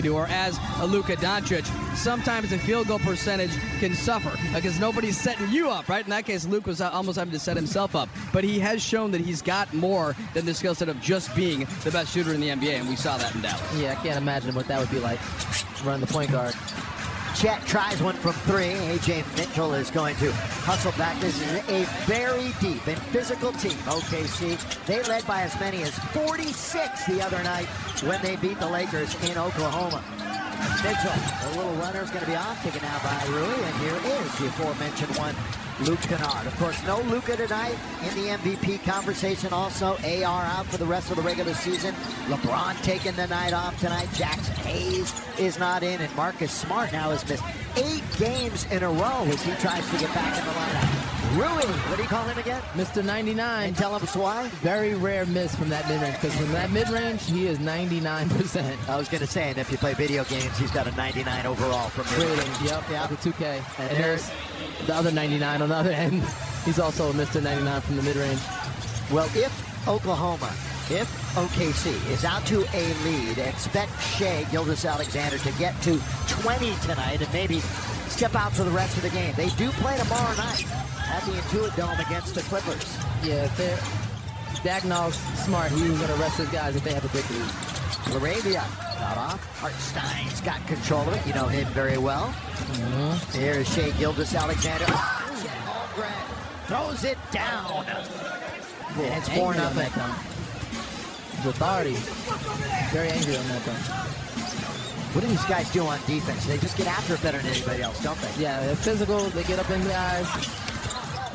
can do, or as a Luka Doncic, sometimes the field goal percentage can suffer because nobody's setting you up, right? In that case, Luke was almost having to set himself up. But he has shown that he's got more than the skill set of just being the best shooter in the NBA, and we saw that in Dallas. Yeah, I can't imagine what that would be like, running the point guard. Chet tries one from three. A.J. Mitchell is going to hustle back. This is a very deep and physical team, OKC. They led by as many as 46 the other night when they beat the Lakers in Oklahoma. Mitchell, the little runner, is going to be off, taken out by Rui, and here is the aforementioned one, Luke Kennard. Of course, no Luka tonight in the MVP conversation. Also, AR out for the rest of the regular season. LeBron taking the night off tonight. Jackson Hayes is not in, and Marcus Smart now has missed 8 games in a row as he tries to get back in the lineup. Rui, what do you call him again? Mr. 99. And tell him why? Very rare miss from that mid-range, because from that mid-range, he is 99%. I was going to say, and if you play video games, he's got a 99 overall from mid-range. Yep, the 2K. And there's the other 99 on the other end. He's also a Mr. 99 from the mid-range. Well, if OKC is out to a lead, expect Shai Gilgeous-Alexander to get to 20 tonight and maybe step out for the rest of the game. They do play tomorrow night at the Intuit Dome against the Clippers. Yeah, if they're Dagnall's smart, he's going to rest his guys if they have a big lead. Laravia got off. Hartenstein's got control of it. You know him very well. Here's Shai Gilgeous-Alexander. Holmgren throws it down. And it's 4-0. His authority. Very angry on that though. What do these guys do on defense? They just get after it better than anybody else, don't they? Yeah, they're physical. They get up in the eyes.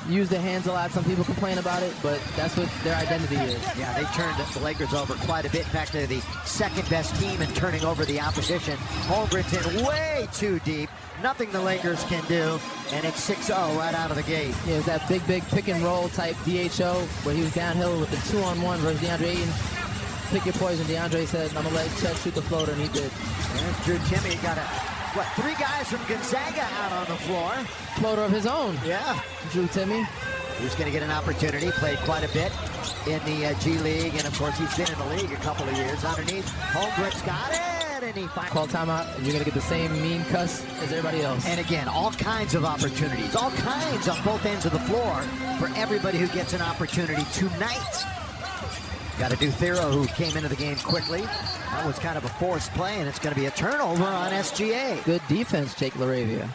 Use their hands a lot. Some people complain about it, but that's what their identity is. Yeah, they turned the Lakers over quite a bit. In fact, they're the second best team in turning over the opposition. Holmgren's in way too deep. Nothing the Lakers can do, and it's 6-0 right out of the gate. Yeah, it was that big pick and roll type DHO where he was downhill with the 2-on-1 versus DeAndre Ayton. Pick your poison. DeAndre said, I'm going to let Chet shoot the floater, and he did. There's Drew Timme. Got 3 guys from Gonzaga out on the floor. Floater of his own. Yeah. Drew Timme. He's going to get an opportunity. Played quite a bit in the G League, and of course he's been in the league a couple of years. Underneath, Holmgren's got it, and he finds... Call timeout, and you're going to get the same mean cuss as everybody else. And again, all kinds of opportunities, all kinds on both ends of the floor for everybody who gets an opportunity tonight. Got to do Thero, who came into the game quickly. That was kind of a forced play, and it's going to be a turnover on SGA. Good defense, Jake LaRavia.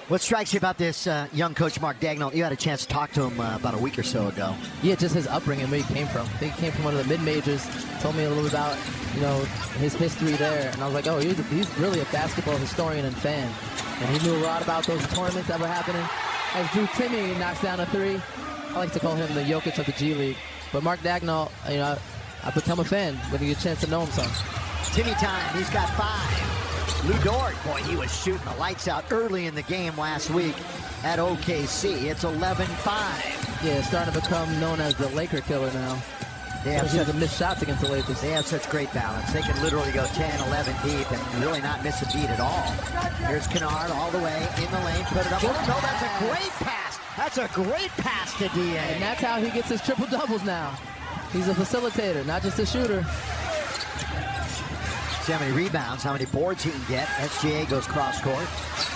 What strikes you about this young coach, Mark Dagnall? You had a chance to talk to him about a week or so ago. Yeah, just his upbringing, where he came from. I think he came from one of the mid-majors. Told me a little bit about, his history there. And I was like, oh, he's really a basketball historian and fan. And he knew a lot about those tournaments that were happening. As Drew Timme knocks down a 3, I like to call him the Jokic of the G League. But Mark Dagnall, I become a fan when you get a chance to know him some. Timme time, he's got 5. Lou Dort, boy, he was shooting the lights out early in the game last week at OKC. It's 11-5. Yeah, starting to become known as the Laker killer now. They have the missed shots against the Lakers. They have such great balance. They can literally go 10, 11 deep and really not miss a beat at all. Here's Kennard all the way in the lane. Put it up. Oh, no, that's a great pass. That's a great pass to DA. And that's how he gets his triple-doubles now. He's a facilitator, not just a shooter. See how many rebounds, how many boards he can get. SGA goes cross-court.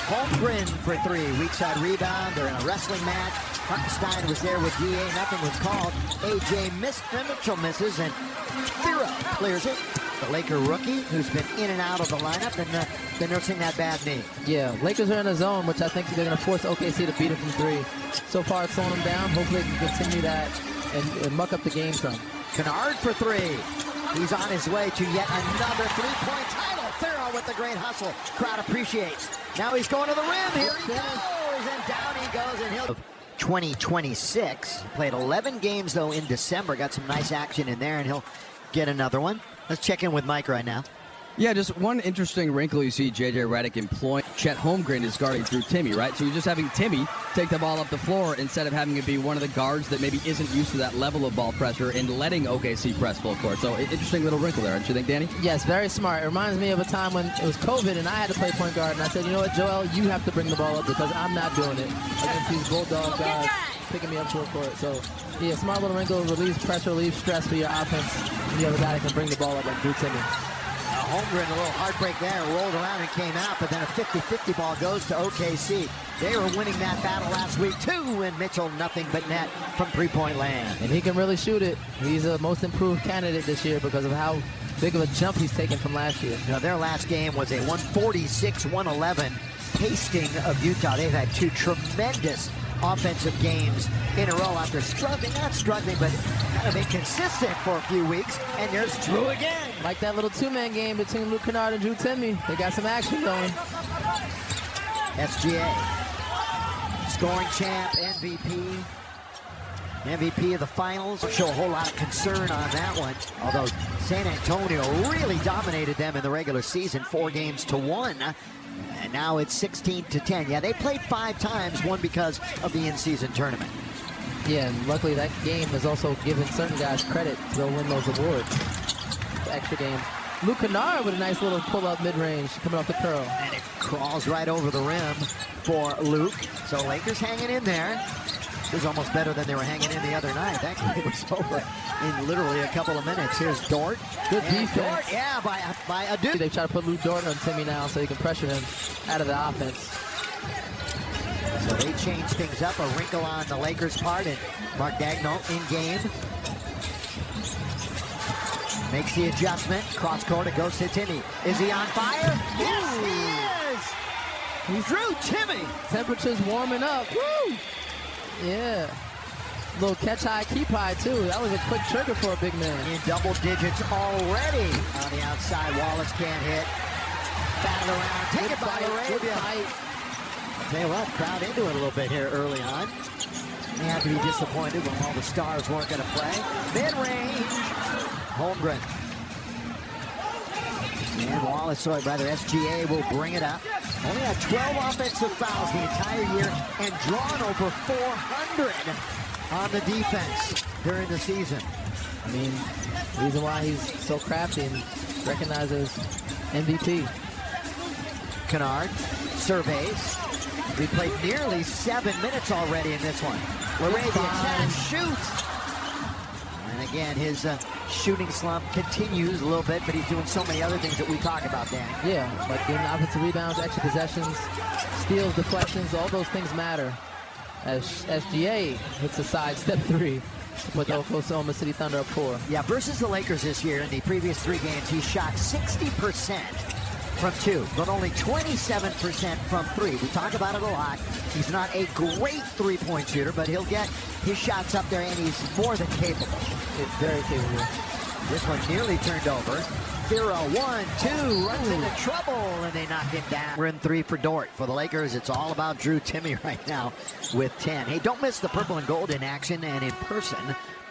Holmgren for 3. Weak side rebound. They're in a wrestling match. Hartenstein was there with DA. Nothing was called. A.J. Mitchell misses, and Thero clears it. The Laker rookie, who's been in and out of the lineup, and they're nursing that bad knee. Yeah, Lakers are in a zone, which I think they're going to force OKC to beat him from 3. So far, it's slowing them down. Hopefully, they can continue that and muck up the game some. Kennard for 3. He's on his way to yet another 3-point title. Thero with the great hustle. Crowd appreciates. Now he's going to the rim. Here he goes, and down he goes, and he'll... 2026. Played 11 games, though, in December. Got some nice action in there, and he'll get another one. Let's check in with Mike right now. Yeah, just one interesting wrinkle you see J.J. Redick employing. Chet Holmgren is guarding through Timme, right? So you're just having Timme take the ball up the floor instead of having it be one of the guards that maybe isn't used to that level of ball pressure and letting OKC press full court. So interesting little wrinkle there, don't you think, Danny? Yes, very smart. It reminds me of a time when it was COVID and I had to play point guard, and I said, you know what, Joel, you have to bring the ball up because I'm not doing it against these Bulldog guys picking me up short court. So, yeah, smart little wrinkle, relieves pressure, relieves stress for your offense. And you have a guy that can bring the ball up like Drew Timme. Holmgren, a little heartbreak there, rolled around and came out, but then a 50-50 ball goes to OKC. They were winning that battle last week too, and Mitchell nothing but net from three-point land. And he can really shoot it. He's a most improved candidate this year because of how big of a jump he's taken from last year. Now, their last game was a 146-111 pasting of Utah. They've had two tremendous offensive games in a row after struggling, not struggling, but kind of inconsistent for a few weeks. And there's Drew again. Like that little two-man game between Luke Kennard and Drew Timme. They got some action going. SGA, scoring champ, MVP. MVP of the finals. Show a whole lot of concern on that one. Although San Antonio really dominated them in the regular season, 4-1. And now it's 16-10. Yeah, they played 5 times, one because of the in-season tournament. Yeah, and luckily that game has also given certain guys credit to go win those awards. The extra games. Luke Kennard with a nice little pull-up mid-range coming off the curl. And it crawls right over the rim for Luke. So Lakers hanging in there. It was almost better than they were hanging in the other night. That game was over in literally a couple of minutes. Here's Dort. Good defense. Dort, yeah, by a dude. They try to put Luke Dort on Timme now so he can pressure him out of the offense. So they change things up. A wrinkle on the Lakers' part, and Mark Daigneault in game. Makes the adjustment. Cross court, it goes to Timme. Is he on fire? Yes, he is! Drew Timme. Temperature's warming up. Woo! Yeah. Little catch high, keep high, too. That was a quick trigger for a big man. In double digits already. On the outside, Wallace can't hit. Battle around. Take it by Arabia. I'll tell you what, crowd into it a little bit here early on. They have to be disappointed when all the stars weren't going to play. Mid-range. Holmgren. And Wallace, or rather SGA, will bring it up. Only had 12 offensive fouls the entire year and drawn over 400 on the defense during the season. I mean, the reason why he's so crafty and recognized as MVP. Kennard surveys. We played nearly 7 minutes already in this one. Laravia shoots. And again, his shooting slump continues a little bit, but he's doing so many other things that we talk about, Dan. Yeah, like getting offensive rebounds, extra possessions, steals, deflections, all those things matter. As SGA hits a side step 3 to put the Oklahoma City Thunder up 4. Yeah, versus the Lakers this year, in the previous 3 games, he shot 60% from 2, but only 27% from 3. We talk about it a lot. He's not a great three-point shooter, but he'll get his shots up there, and he's more than capable. It's very capable. This one nearly turned over. 0-1-2, runs into trouble, and they knock him down. We're in 3 for Dort. For the Lakers, it's all about Drew Timme right now with 10. Hey, don't miss the purple and gold in action and in person.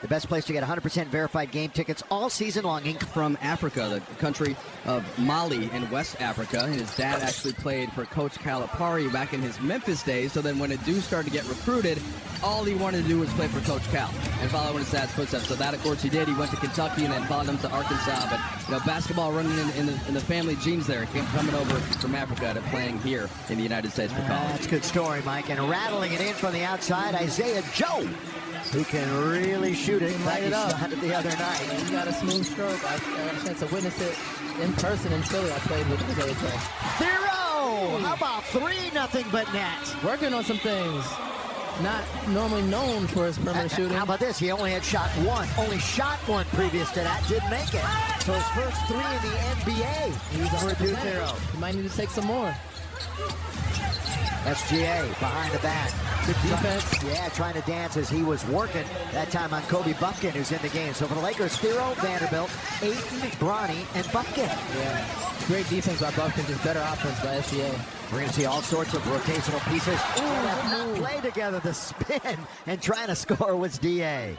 The best place to get 100% verified game tickets all season long. From Africa, the country of Mali in West Africa. His dad actually played for Coach Calipari back in his Memphis days. So then when a dude started to get recruited, all he wanted to do was play for Coach Cal and follow in his dad's footsteps. So that, of course, he did. He went to Kentucky and then followed him to Arkansas. But, basketball running in the family genes there, coming over from Africa to playing here in the United States for college. That's a good story, Mike. And rattling it in from the outside, Isaiah Joe, who can really shoot it. Light it up. Shot it the other night. He got a smooth stroke. I got a chance to witness it in person in Philly. I played with Isaiah Joe. 0! How about 3-0 but net? Working on some things. Not normally known for his perimeter shooting. How about this? He only had shot 1. Only shot 1 previous to that. Didn't make it. So his first 3 in the NBA. He's for 2-0. He might need to take some more. SGA behind the back. Good defense. Yeah, trying to dance as he was working. That time on Kobe Buffkin, who's in the game. So for the Lakers, Thero, Vanderbilt, Ayton, Bronny, and Buffkin. Yeah, great defense by Buffkin, just better offense by SGA. We're going to see all sorts of rotational pieces. Ooh, play together, the spin, and trying to score was DA.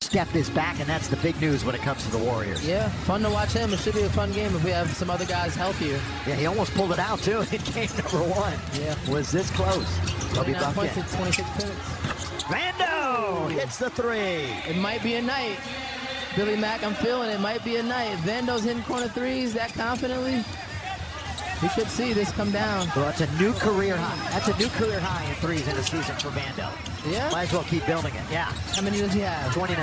Steph is back, and that's the big news when it comes to the Warriors. Yeah, fun to watch him. It should be a fun game if we have some other guys healthier. Yeah, he almost pulled it out, too, in game number 1. Yeah. Was this close? 29 points in 26 minutes. Vando hits the 3. It might be a night. Billy Mack, I'm feeling it. Might be a night. Vando's hitting corner threes that confidently. We should see this come down. Well, that's a new career high. That's a new career high in threes in a season for Vando. Yeah? Might as well keep building it. Yeah. How many does he have? 29.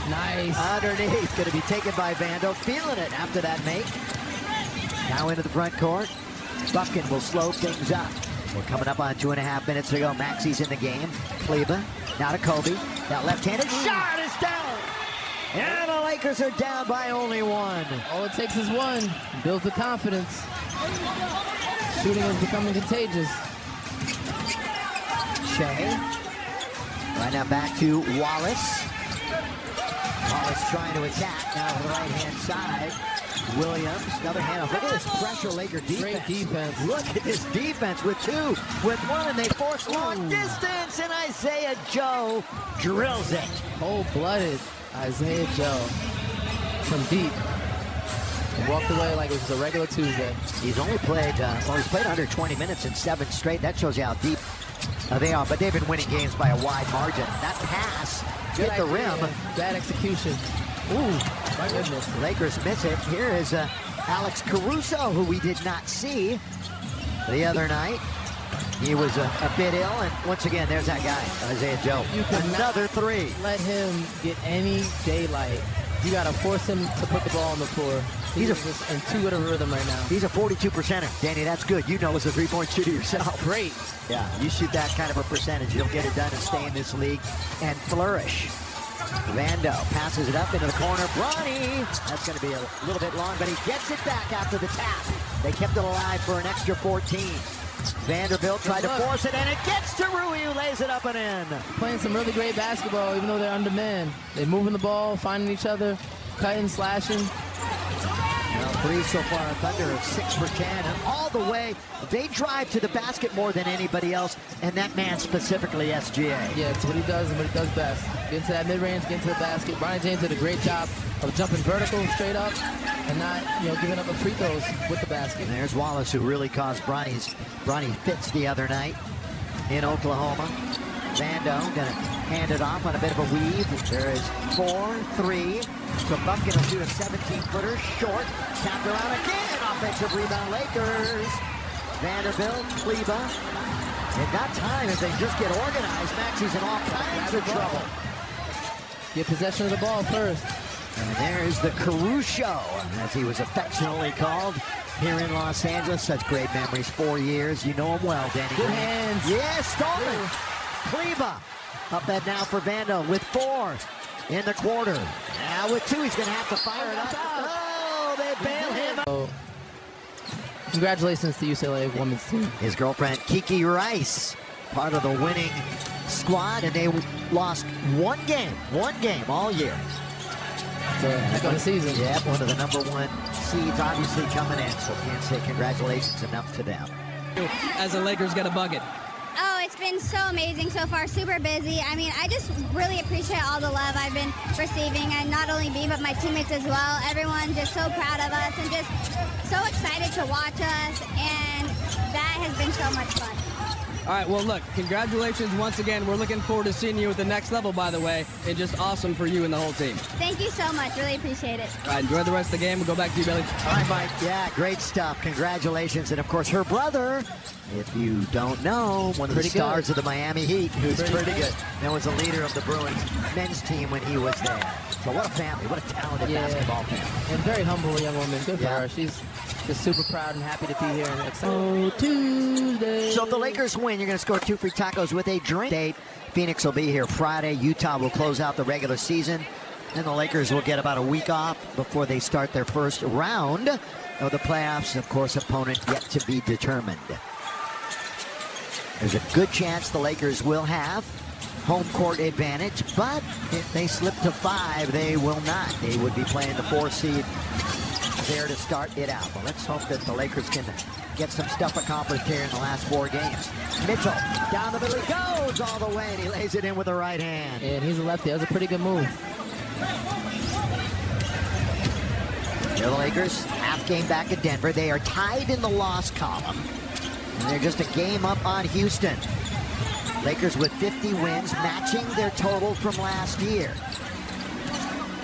Nice. Underneath. Going to be taken by Vando. Feeling it after that make. Now into the front court. Buckin will slow things up. We're coming up on 2.5 minutes to go. Maxi's in the game. Kleba, now to Kobe. That left-handed shot is down. And the Lakers are down by only one. All it takes is one. Builds the confidence. Shooting is becoming contagious. Shea. Right now back to Wallace. Wallace trying to attack now to the right-hand side. Williams, another handoff. Look at this pressure Laker defense. Great defense. Look at this defense with two, with one. They force long distance, and Isaiah Joe drills it. Cold-blooded Isaiah Joe from deep. He walked away like it was a regular Tuesday. He's only played, he's played under 20 minutes in 7 straight. That shows you how deep they are, but they've been winning games by a wide margin. That pass hit the rim. Bad execution. Ooh, my goodness. Lakers miss it. Here is Alex Caruso, who we did not see the other night. He was a bit ill, and once again, there's that guy, Isaiah Joe. Another three. Let him get any daylight. You got to force him to put the ball on the floor. He's just intuitive rhythm right now. He's a 42%er. Danny, that's good. You know as a three-point shooter yourself. Great. Yeah, you shoot that kind of a percentage, you'll get it done and stay in this league and flourish. Vando passes it up into the corner. Bronny, that's going to be a little bit long, but he gets it back after the tap. They kept it alive for an extra 14. Vanderbilt tried to force it, and it gets to Rui, who lays it up and in. Playing some really great basketball, even though they're undermanned. They're moving the ball, finding each other, cutting, slashing. Well, 3 so far on Thunder, 6 for 10, and all the way, they drive to the basket more than anybody else, and that man specifically, SGA. Yeah, it's what he does and what he does best. Get into that mid-range, get into the basket. Bronny James did a great job of jumping vertical straight up and not, giving up a free throws with the basket. And there's Wallace, who really caused Bronny fits the other night in Oklahoma. Vando gonna hand it off on a bit of a weave. There is 4-3. So Buckin will shoot a 17-footer short. Tapped around again. Offensive rebound, Lakers. Vanderbilt, Kleba. They've got time if they just get organized. Maxi's in all kinds of trouble. Get possession of the ball first. And there's the Caruso, as he was affectionately called here in Los Angeles. Such great memories. 4 years. You know him well, Danny. Good hands. Yes, stolen. Kleba up and now for Vando with 4 in the quarter. Now with 2, he's going to have to fire it up. Oh, they bail him. So, congratulations to UCLA women's team. His girlfriend, Kiki Rice, part of the winning squad, and they lost one game all year. So, heck of a season. Yeah, one of the #1 seeds obviously coming in, so can't say congratulations enough to them. As the Lakers get a bucket. Oh, it's been so amazing so far, super busy. I mean, I just really appreciate all the love I've been receiving, and not only me, but my teammates as well. Everyone just so proud of us and just so excited to watch us, and that has been so much fun. All right, well, look, congratulations once again. We're looking forward to seeing you at the next level, by the way, and just awesome for you and the whole team. Thank you so much. Really appreciate it. All right, enjoy the rest of the game. We'll go back to you, Billy. All right, Mike. Yeah, great stuff. Congratulations. And, of course, her brother, if you don't know, one of the stars of the Miami Heat, who's pretty good. That was a leader of the Bruins men's team when he was there. So what a family. What a talented basketball family. And very humble young woman. Good for her. She's just super proud and happy to be here. And excited. Tuesday. So if the Lakers win, you're going to score 2 free tacos with a drink. Phoenix will be here Friday. Utah will close out the regular season. And the Lakers will get about a week off before they start their first round of the playoffs. Of course, opponent yet to be determined. There's a good chance the Lakers will have home court advantage, but if they slip to 5, they will not. They would be playing the 4 seed there to start it out. But let's hope that the Lakers can get some stuff accomplished here in the last 4 games. Mitchell, down the middle, he goes all the way, and he lays it in with the right hand. And he's a lefty. That was a pretty good move. The Lakers, half game back at Denver. They are tied in the loss column, and they're just a game up on Houston. Lakers with 50 wins, matching their total from last year.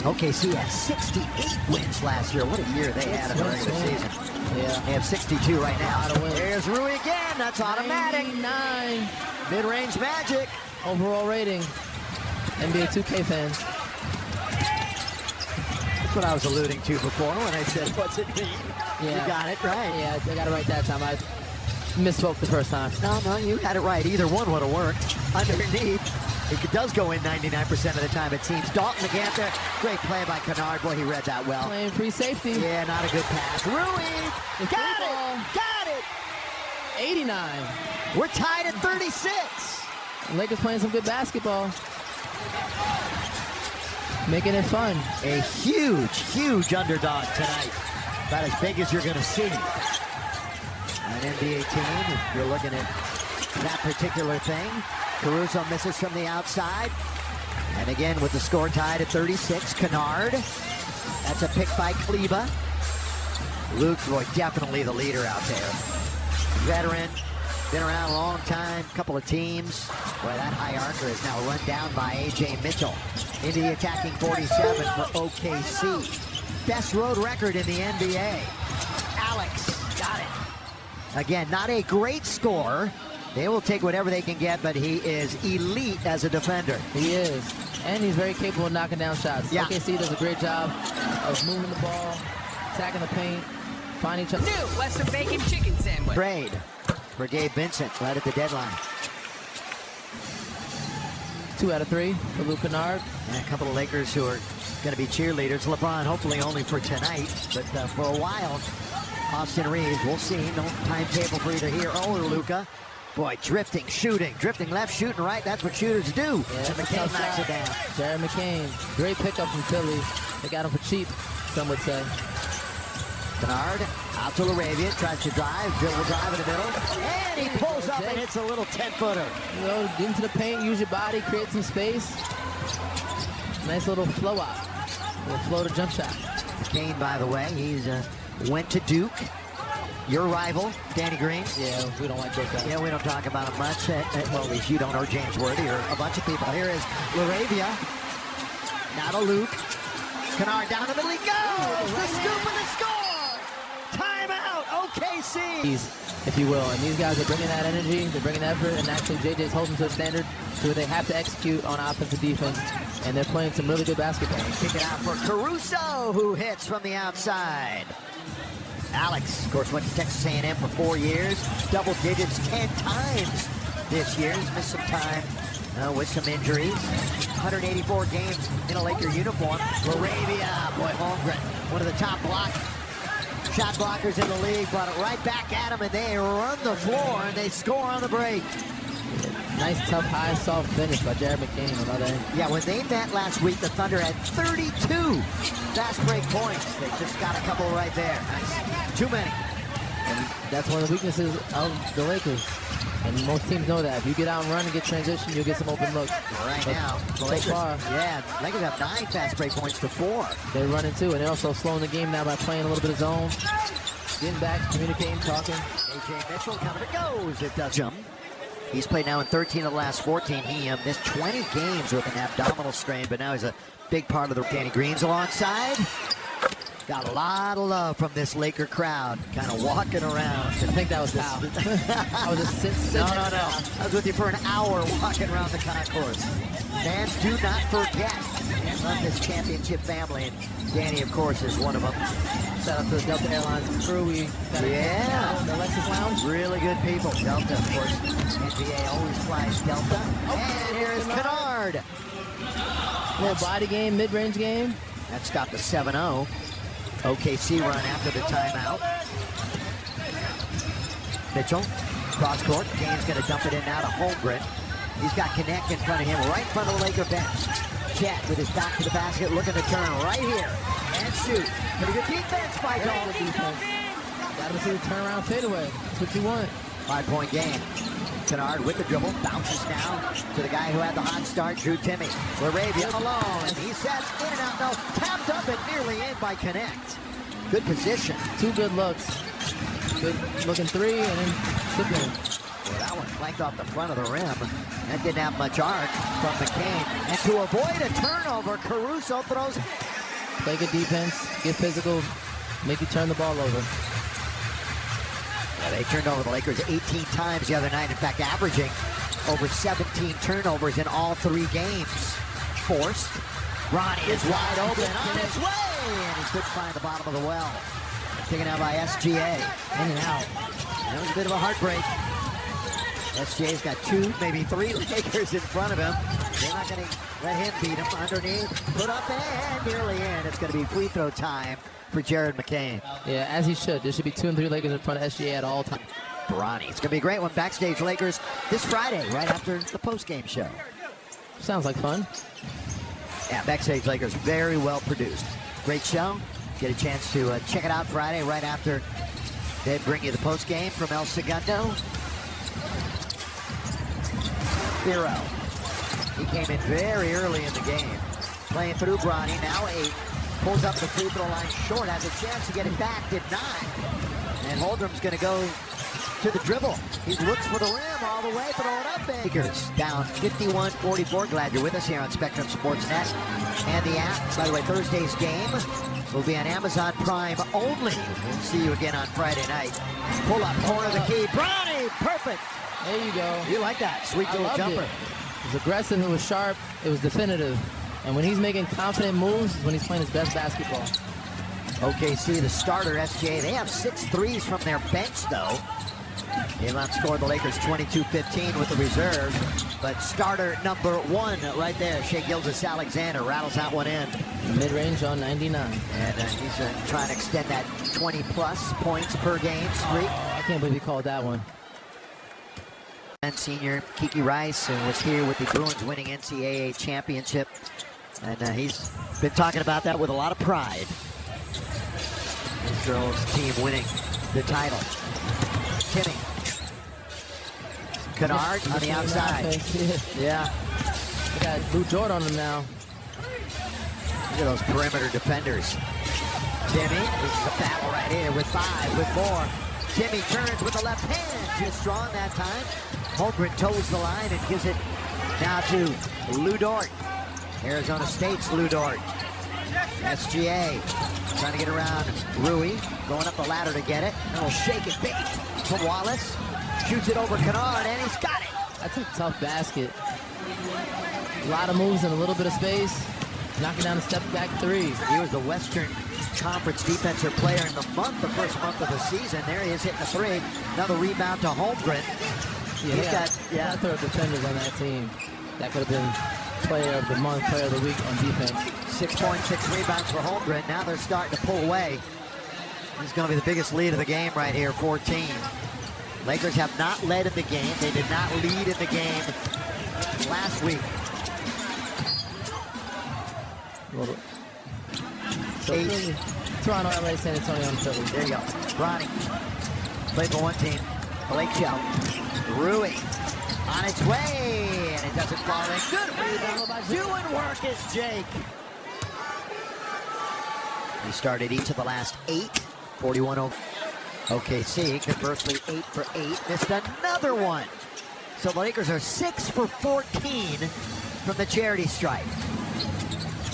OKC had 68 wins last year. What a year they had in the regular season. Yeah. They have 62 right now. There's Rui again. That's automatic. 99. Mid-range magic. Overall rating. NBA 2K fans. That's what I was alluding to before when I said, what's it mean? You got it right. Yeah, I got it right that time. I misspoke the first time. No, you had it right. Either one would have worked. Underneath, it does go in 99% of the time, it seems. Dalton again there. Great play by Kennard. Boy, he read that well. Playing free safety. Yeah, not a good pass. Rui! Got it! Got it! 89. We're tied at 36. Lakers playing some good basketball. Making it fun. A huge, huge underdog tonight. About as big as you're going to see. An NBA team, if you're looking at that particular thing. Caruso misses from the outside. And again, with the score tied at 36, Kennard. That's a pick by Kleba. Luke, boy, definitely the leader out there. Veteran, been around a long time, couple of teams. Boy, that high archer is now run down by A.J. Mitchell. Into the attacking 47 for OKC. Best road record in the NBA. Alex, got it. Again, not a great scorer. They will take whatever they can get, but he is elite as a defender. He is. And he's very capable of knocking down shots. Yeah. OKC does a great job of moving the ball, attacking the paint, finding each other. New Western Bacon Chicken Sandwich. Trade for Gabe Vincent right at the deadline. 2 out of 3 for Luke Kennard. And a couple of Lakers who are going to be cheerleaders. LeBron, hopefully only for tonight, but for a while. Austin Reeves, we'll see. No timetable for either here or Luka. Boy, drifting, shooting, drifting left, shooting right. That's what shooters do. Yeah, And McCain knocks it down. Jared McCain. Great pickup from Philly. They got him for cheap, some would say. Kennard out to LaRavia, tries to drive, dribble drive in the middle, and he pulls up and hits a little 10-footer. You know, get into the paint, use your body, create some space. Nice little flow out. Little floater jump shot. McCain, by the way, he's went to Duke. Your rival, Danny Green. Yeah, we don't like those guys. Yeah, we don't talk about him much. Well, at least you don't, or James Worthy, or a bunch of people. Here is LaRavia. Now to Luke. Kennard down the middle, he goes! The scoop and the score! Timeout, OKC! If you will, and these guys are bringing that energy, they're bringing effort, and actually JJ's holding to a standard so they have to execute on offensive defense, and they're playing some really good basketball. Kick it out for Caruso, who hits from the outside. Alex, of course, went to Texas A&M for 4 years, double digits 10 times this year. He's missed some time with some injuries. 184 games in a Laker uniform. LaRavia, boy, Holmgren, one of the top shot blockers in the league, brought it right back at him, and they run the floor, and they score on the break. Nice, tough, high, soft finish by Jared McCain on the other end. Yeah, when they met last week, the Thunder had 32 fast break points. They just got a couple right there. Nice. Too many. And that's one of the weaknesses of the Lakers. And most teams know that. If you get out and run and get transition, you'll get some open looks. Right but now, the so Lakers, far, yeah, Lakers have 9 fast break points to 4. they're running too, and they're also slowing the game now by playing a little bit of zone. Getting back, communicating, talking. A.J. Mitchell coming, it goes. It does jump. He's played now in 13 of the last 14. He missed 20 games with an abdominal strain, but now he's a big part of the Danny Green's alongside. Got a lot of love from this Laker crowd, kind of walking around. I think that was foul. I was just sitting. No. I was with you for an hour walking around the concourse. Fans do not forget of this championship family, and Danny, of course, is one of them. Shout out to the Delta Airlines crew. We got Yeah. the Lexus Lounge. Really good people. Delta, of course. NBA always flies Delta. And here is Kennard. Little body game, mid-range game. That stopped the 7-0. OKC run after the timeout. Mitchell, cross court. Game's going to dump it in now to Holmgren. He's got Connect in front of him, right in front of the Laker bench. Chet with his back to the basket, looking to turn right here and shoot. Pretty good defense by Dalton. Got to see the turnaround fadeaway. That's what you want. 5-point game. Kennard with the dribble, bounces now to the guy who had the hot start, Drew Timmy. LaRavia alone, and he sets in and out, no, tapped up and nearly in by Connect. Good position. 2 good looks. Good looking 3, and then tip in. Well, that one flanked off the front of the rim. That didn't have much arc from McCain. And to avoid a turnover, Caruso throws. Play good defense, get physical, make you turn the ball over. Yeah, they turned over the Lakers 18 times the other night. In fact, averaging over 17 turnovers in all 3 games. Forced. Ronnie is wide open on his way, and he couldn't find the bottom of the well. Taken out by SGA. In and out. That was a bit of a heartbreak. SGA's got 2, maybe 3 Lakers in front of him. They're not going to let him beat him. Underneath, put up and nearly in. It's going to be free throw time for Jared McCain. Yeah, as he should. There should be 2 and 3 Lakers in front of SGA at all times. Bronny. It's going to be a great one. Backstage Lakers this Friday, right after the post-game show. Sounds like fun. Yeah, Backstage Lakers, very well produced. Great show. Get a chance to check it out Friday, right after they bring you the post-game from El Segundo. Hero. He came in very early in the game. Playing through Bronny, now 8. Pulls up the free throw line short, has a chance to get it back, did not. And Holdren's going to go to the dribble. He looks for the rim all the way, throw it up. Lakers down 51-44. Glad you're with us here on Spectrum Sportsnet and the app. By the way, Thursday's game will be on Amazon Prime only. We'll see you again on Friday night. Pull up, corner of the key. Bronny, perfect. There you go. You like that? Sweet little jumper. It was aggressive, it was sharp, it was definitive. And when he's making confident moves, is when he's playing his best basketball. OKC, the starter, SGA. They have 6 threes from their bench, though. They will outscore the Lakers 22-15 with the reserves. But starter number 1 right there, Shai Gilgeous-Alexander, rattles that one in. Mid-range on 99. And he's trying to extend that 20-plus points per game streak. I can't believe he called that one. And senior Kiki Rice was here with the Bruins winning NCAA championship. And he's been talking about that with a lot of pride. This girls' team winning the title. Timmy. Kennard on the outside. Yeah. We got Blue Jordan on him now. Look at those perimeter defenders. Timmy, this is a battle right here with 5, with 4. Timmy turns with the left hand. Just strong that time. Holmgren toes the line and gives it now to Lou Dort. Arizona State's Lou Dort. SGA trying to get around Rui. Going up the ladder to get it. And we'll shake it big from Wallace. Shoots it over Kennard and he's got it. That's a tough basket. A lot of moves in a little bit of space. Knocking down a step back 3. He was the Western Conference Defensive Player in the month, the first month of the season. There he is hitting the 3. Another rebound to Holmgren. Yeah, plethora of defenders on that team. That could have been player of the month, player of the week on defense. 6 points, 6 rebounds for Holmgren. Now they're starting to pull away. This is going to be the biggest lead of the game right here, 14. Lakers have not led in the game. They did not lead in the game last week. So Toronto, LA, San Antonio, and Philly. There you go. Bronny. Played for one team. Blake Shell. Rui. On its way. And it doesn't fall in. Good rebound. Doing work is Jake. He started each of the last 8. 41-0. OKC, conversely 8 for 8. Missed another one. So the Lakers are 6 for 14 from the charity stripe.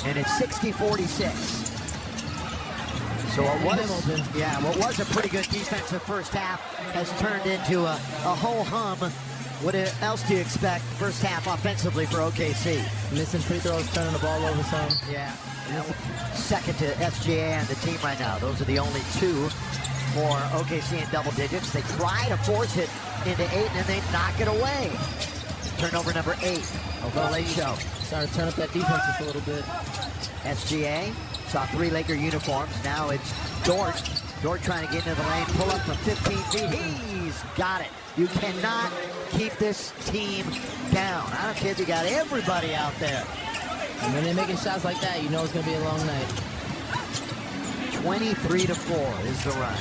And it's 60-46. So what was a pretty good defensive first half has turned into a whole hum. What else do you expect first half offensively for OKC? Missing free throws, turning the ball over some. Yeah. Second to SGA and the team right now. Those are the only 2 for OKC in double digits. They try to force it into 8 and then they knock it away. Turnover number 8. Show. Starting to turn up that defense just a little bit. SGA saw 3 Laker uniforms. Now it's Dort. Dort trying to get into the lane. Pull up from 15 feet. He's got it. You cannot keep this team down. I don't care if you got everybody out there. And when they're making shots like that, you know it's going to be a long night. 23-4 is the run.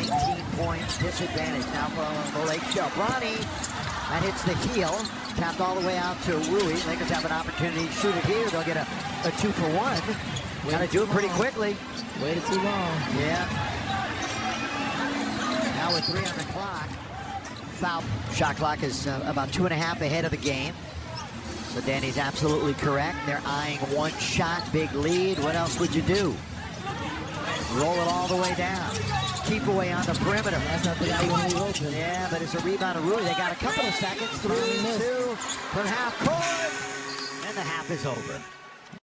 19 points disadvantage now for Lake Show. Bronny, that hits the heel. Tapped all the way out to Rui. Lakers have an opportunity to shoot it here. They'll get a 2-for-1. Got to do it pretty quickly. Waited too long. Yeah. Now with 3 on the clock. Foul shot clock is about 2.5 ahead of the game. So Danny's absolutely correct. They're eyeing 1 shot, big lead. What else would you do? Roll it all the way down. Keep away on the perimeter. That's not the guy you want to leave open. Yeah, but it's a rebound of Rui. They got a couple of seconds. 3-2 from half court. And the half is over.